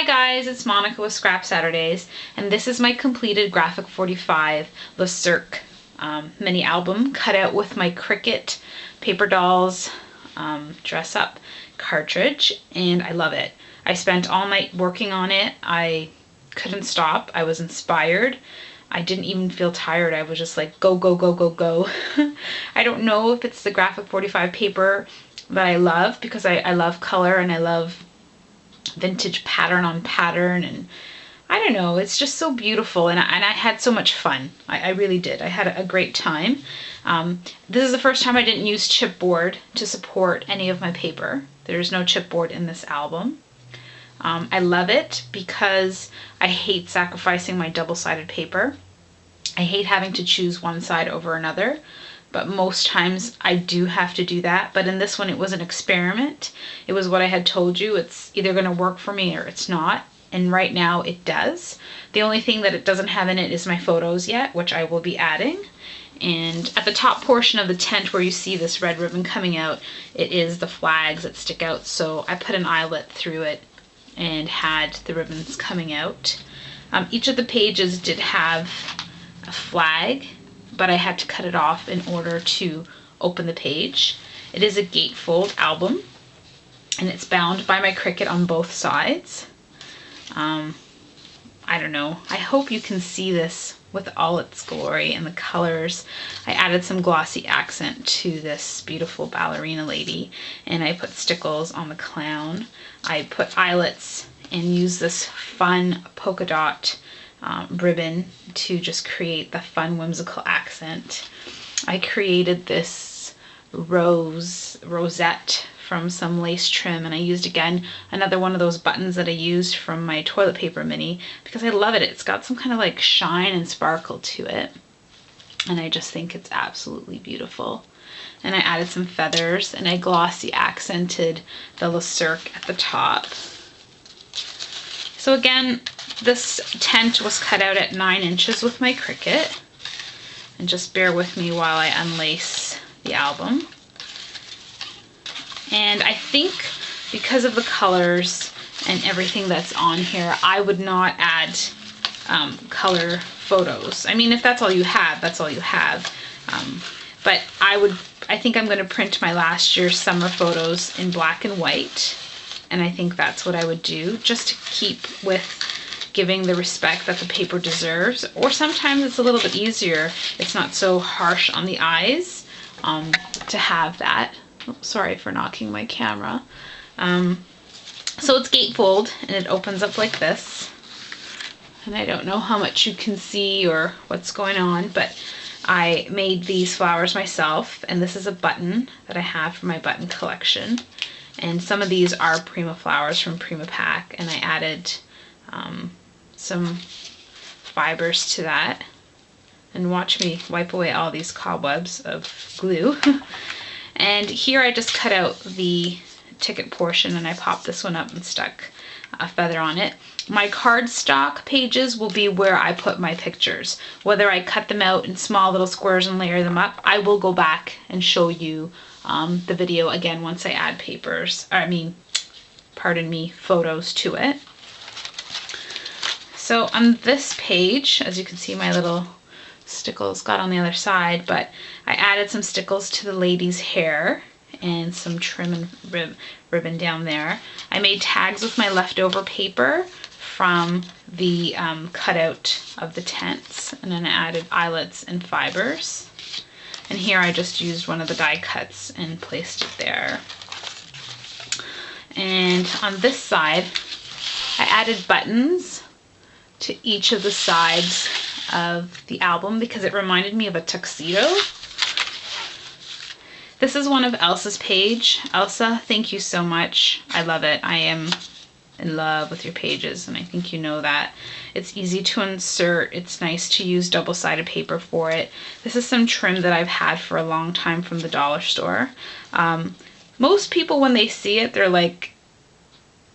guys, it's Monica with Scrap Saturdays, and this is my completed Graphic 45 The Cirque mini album cut out with my Cricut Paper Dolls dress up cartridge, and I love it. I spent all night working on it. I couldn't stop. I was inspired. I didn't even feel tired. I was just like, go, go, go, go, go. I don't know if it's the Graphic 45 paper that I love, because I love color and I love vintage pattern on pattern, and I don't know, it's just so beautiful, and I had so much fun. I really did. I had a great time. This is the first time I didn't use chipboard to support any of my paper. There's no chipboard in this album. I love it because I hate sacrificing my double-sided paper. I hate having to choose one side over another, but most times I do have to do that. But in this one, it was an experiment. It was what I had told you. It's either going to work for me or it's not. And right now it does. The only thing that it doesn't have in it is my photos yet, which I will be adding. And at the top portion of the tent where you see this red ribbon coming out, it is the flags that stick out. So I put an eyelet through it and had the ribbons coming out. Each of the pages did have a flag, but I had to cut it off in order to open the page. It is a gatefold album, and it's bound by my Cricut on both sides. I don't know. I hope you can see this with all its glory and the colors. I added some glossy accent to this beautiful ballerina lady, and I put stickles on the clown. I put eyelets and used this fun polka dot ribbon to just create the fun whimsical accent. I created this rosette from some lace trim, and I used again another one of those buttons that I used from my toilet paper mini because I love it. It's got some kind of like shine and sparkle to it, and I just think it's absolutely beautiful. And I added some feathers, and I glossy accented the Le Cirque at the top. So again, this tent was cut out at 9 inches with my Cricut, and just bear with me while I unlace the album. And I think because of the colors and everything that's on here, I would not add color photos. I mean, if that's all you have, that's all you have. But I think I'm going to print my last year's summer photos in black and white. And I think that's what I would do, just to keep with giving the respect that the paper deserves. Or sometimes it's a little bit easier. It's not so harsh on the eyes to have that. Oh, sorry for knocking my camera. So it's gatefold, and it opens up like this. And I don't know how much you can see or what's going on, but I made these flowers myself, and this is a button that I have for my button collection. And some of these are Prima flowers from Prima Pack, and I added some fibers to that. And watch me wipe away all these cobwebs of glue. And here I just cut out the ticket portion, and I popped this one up and stuck a feather on it. My cardstock pages will be where I put my pictures. Whether I cut them out in small little squares and layer them up, I will go back and show you the video again once I add photos to it. So on this page, as you can see, my little stickles got on the other side, but I added some stickles to the lady's hair and some trim and ribbon down there. I made tags with my leftover paper from the cutout of the tents, and then I added eyelets and fibers. And here I just used one of the die cuts and placed it there. And on this side, I added buttons to each of the sides of the album because it reminded me of a tuxedo. This is one of Elsa's page. Elsa, thank you so much. I love it. I am in love with your pages, and I think you know that. It's easy to insert. It's nice to use double-sided paper for it. This is some trim that I've had for a long time from the dollar store. Most people, when they see it, they're like,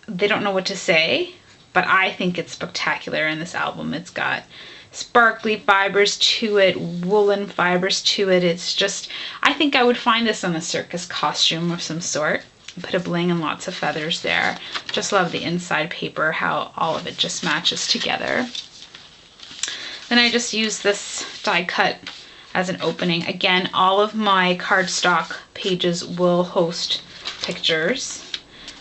they don't know what to say, but I think it's spectacular in this album. It's got sparkly fibers to it, woolen fibers to it. It's just, I think I would find this on a circus costume of some sort. Put a bling and lots of feathers there. Just love the inside paper, how all of it just matches together. Then I just use this die cut as an opening. Again, all of my cardstock pages will host pictures.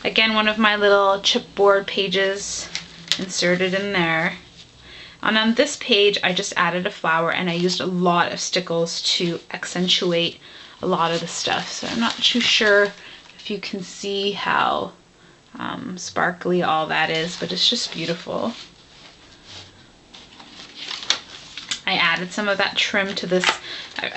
Again, one of my little chipboard pages inserted in there. And on this page, I just added a flower and I used a lot of stickles to accentuate a lot of the stuff. So I'm not too sure if you can see how sparkly all that is, but it's just beautiful. I added some of that trim to this.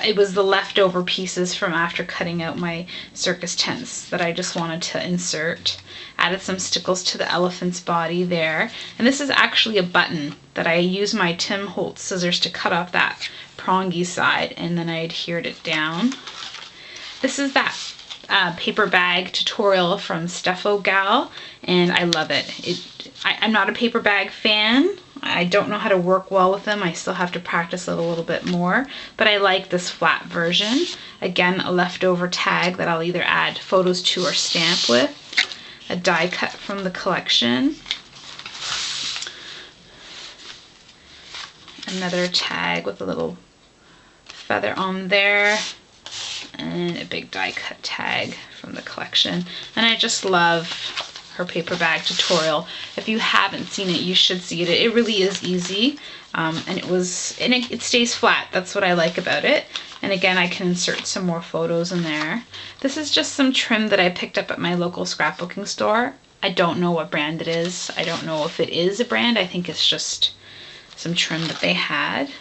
It was the leftover pieces from after cutting out my circus tents that I just wanted to insert. Added some stickles to the elephant's body there. And this is actually a button that I used my Tim Holtz scissors to cut off that prongy side, and then I adhered it down. This is that paper bag tutorial from Steffo Gal, and I love it. I'm not a paper bag fan. I don't know how to work well with them. I still have to practice it a little bit more, but I like this flat version. Again, a leftover tag that I'll either add photos to or stamp with. A die cut from the collection. Another tag with a little feather on there. And a big die cut tag from the collection. And I just love her paper bag tutorial. If you haven't seen it, you should see it. It really is easy, and it stays flat. That's what I like about it. And again, I can insert some more photos in there. This is just some trim that I picked up at my local scrapbooking store. I don't know what brand it is. I don't know if it is a brand. I think it's just some trim that they had.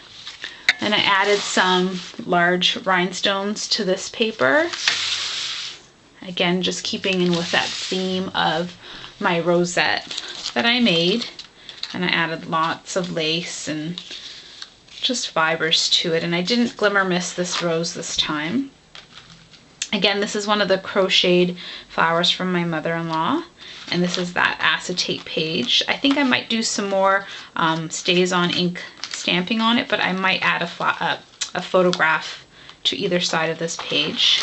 And I added some large rhinestones to this paper. Again, just keeping in with that theme of my rosette that I made. And I added lots of lace and just fibers to it. And I didn't glimmer mist this rose this time. Again, this is one of the crocheted flowers from my mother-in-law. And this is that acetate page. I think I might do some more stays on ink stamping on it, but I might add a photograph to either side of this page.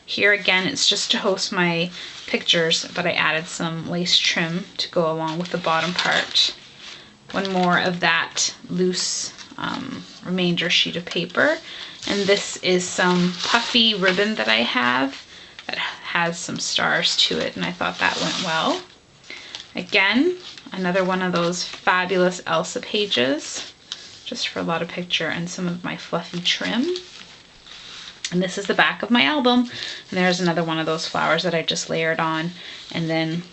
Here again, it's just to host my pictures, but I added some lace trim to go along with the bottom part. One more of that loose remainder sheet of paper. And this is some puffy ribbon that I have that has some stars to it, and I thought that went well. Again, another one of those fabulous Elsa pages, just for a lot of picture and some of my fluffy trim. And this is the back of my album. And there's another one of those flowers that I just layered on. And then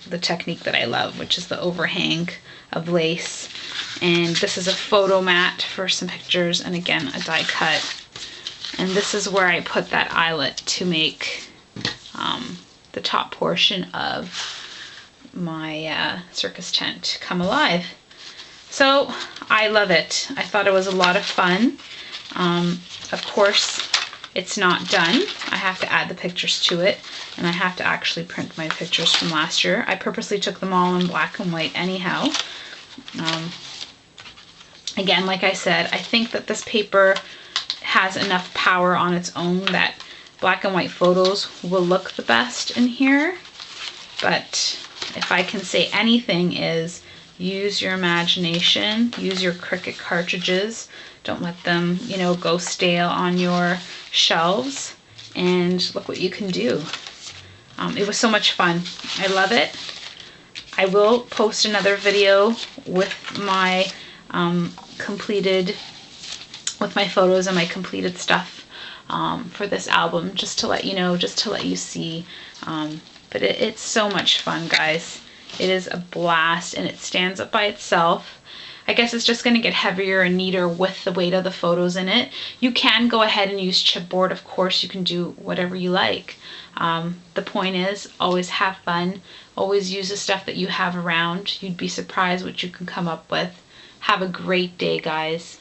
the technique that I love, which is the overhang of lace. And this is a photo mat for some pictures. And again, a die cut. And this is where I put that eyelet to make the top portion of my circus tent come alive. So I love it. I thought it was a lot of fun. Of course, it's not done. I have to add the pictures to it, and I have to actually print my pictures from last year. I purposely took them all in black and white anyhow. Again, like I said, I think that this paper has enough power on its own that black and white photos will look the best in here. But if I can say anything is use your imagination, use your Cricut cartridges. Don't let them, go stale on your shelves, and look what you can do. It was so much fun. I love it. I will post another video with my with my photos and my completed stuff for this album, just to let you know, just to let you see. But it's so much fun, guys. It is a blast, and it stands up by itself. I guess it's just going to get heavier and neater with the weight of the photos in it. You can go ahead and use chipboard, of course. You can do whatever you like. The point is, always have fun. Always use the stuff that you have around. You'd be surprised what you can come up with. Have a great day, guys.